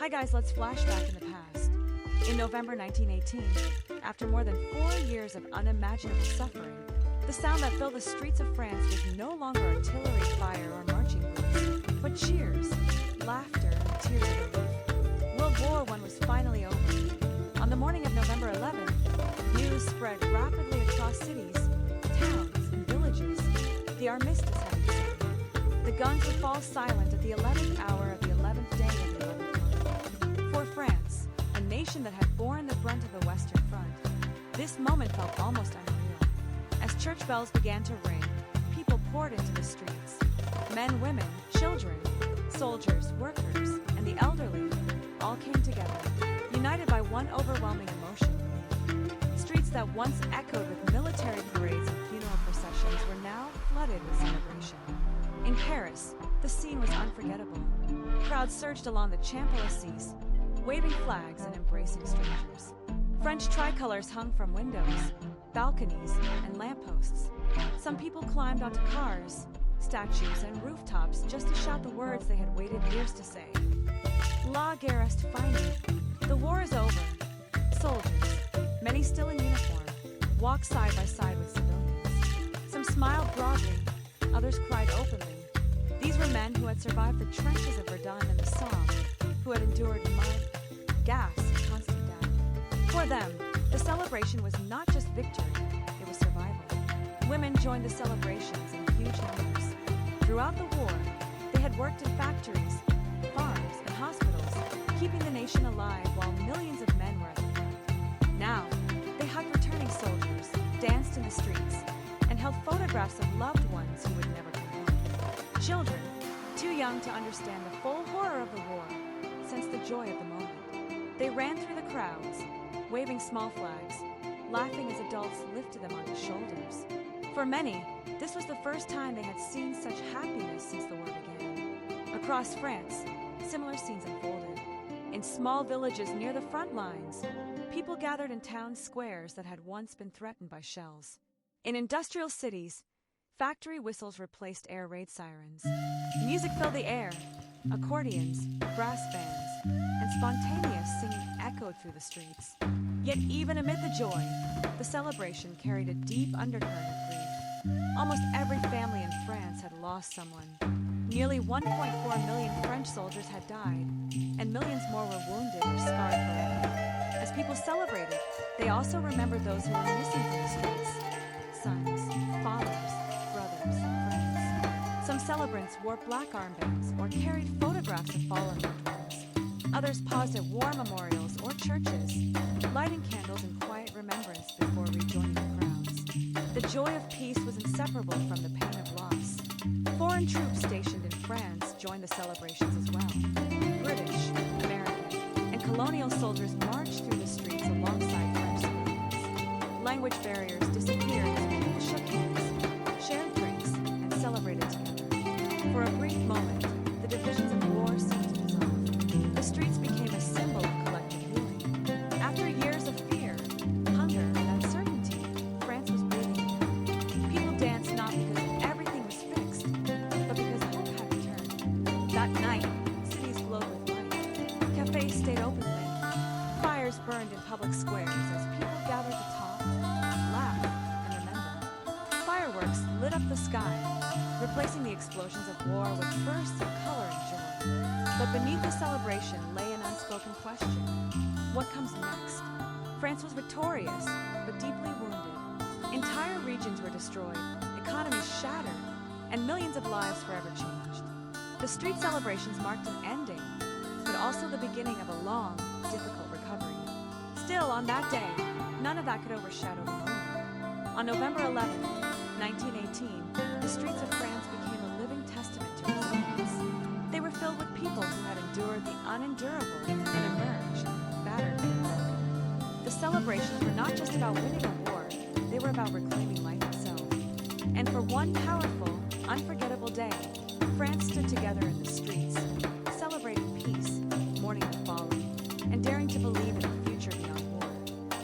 Hi guys, let's flash back in the past. In November 1918, after more than 4 years of unimaginable suffering, the sound that filled the streets of France was no longer artillery fire or marching boots, but cheers, laughter, and tears of relief. World War I was finally over. On the morning of November 11th, news spread rapidly across cities, towns, and villages. The Armistice had been signed. The guns would fall silent at the 11th hour of the 11th day of the 11th month. For France, a nation that had borne the brunt of the Western Front, this moment felt almost unreal. As church bells began to ring, people poured into the streets. Men, women, children, soldiers, workers, and the elderly all came together, united by one overwhelming emotion. Streets that once echoed with military parades and funeral processions were now flooded with celebration. In Paris, the scene was unforgettable. Crowds surged along the Champs-Élysées, waving flags and embracing strangers. French tricolors hung from windows, balconies, and lampposts. Some people climbed onto cars, statues, and rooftops just to shout the words they had waited years to say. La guerre est finie. The war is over. Soldiers, many still in uniform, walked side by side with civilians. Some smiled broadly, others cried openly. These were men who had survived the trenches of Verdun and the Somme, who had endured mud, gas, and constant death. For them, the celebration was not just victory, it was survival. Women joined the celebrations in huge numbers. Throughout the war, they had worked in factories, farms, and hospitals, keeping the nation alive while millions of men were at the front. Now, they hugged returning soldiers, danced in the streets, and held photographs of loved ones who would never come home. Children, too young to understand the full horror of the war, sensed the joy of the moment. They ran through the crowds, waving small flags, laughing as adults lifted them onto shoulders. For many, this was the first time they had seen such happiness since the war began. Across France, similar scenes unfolded. In small villages near the front lines, people gathered in town squares that had once been threatened by shells. In industrial cities, factory whistles replaced air raid sirens. Music filled the air, accordions, brass bands, and spontaneous singing echoed through the streets. Yet even amid the joy, the celebration carried a deep undercurrent of grief. Almost every family in France had lost someone. Nearly 1.4 million French soldiers had died, and millions more were wounded or scarred forever. As people celebrated, they also remembered those who were missing from the streets: sons, fathers, brothers, friends. Some celebrants wore black armbands or carried photographs of fallen loved ones. Others paused at war memorials or churches, lighting candles in quiet remembrance before rejoining the crowds. The joy of peace was inseparable from the pain of loss. Foreign troops stationed in France joined the celebrations as well. British, American, and colonial soldiers marched through the streets alongside French civilians. Language barriers disappeared as people shook hands, shared drinks, and celebrated together. For a brief moment, the divisions of war seemed to dissolve. The streets became a symbol of collective healing. After years of fear, hunger, and uncertainty, France was breathing again. People danced not because everything was fixed, but because hope had returned. That night, cities glowed with light. Cafes stayed open late. Fires burned in public squares as people gathered to talk, laugh, and remember. Fireworks lit up the sky, replacing the explosions of war with bursts of color and joy. But beneath the celebration lay an unspoken question. What comes next? France was victorious, but deeply wounded. Entire regions were destroyed, economies shattered, and millions of lives forever changed. The street celebrations marked an ending, but also the beginning of a long, difficult recovery. Still, on that day, none of that could overshadow the moment. On November 11, 1918, the streets of France became a living testament to resilience. They were filled with people who had endured the unendurable and emerged battered and broken. The celebrations were not just about winning a war, they were about reclaiming life itself. And for one powerful, unforgettable day, France stood together in the streets,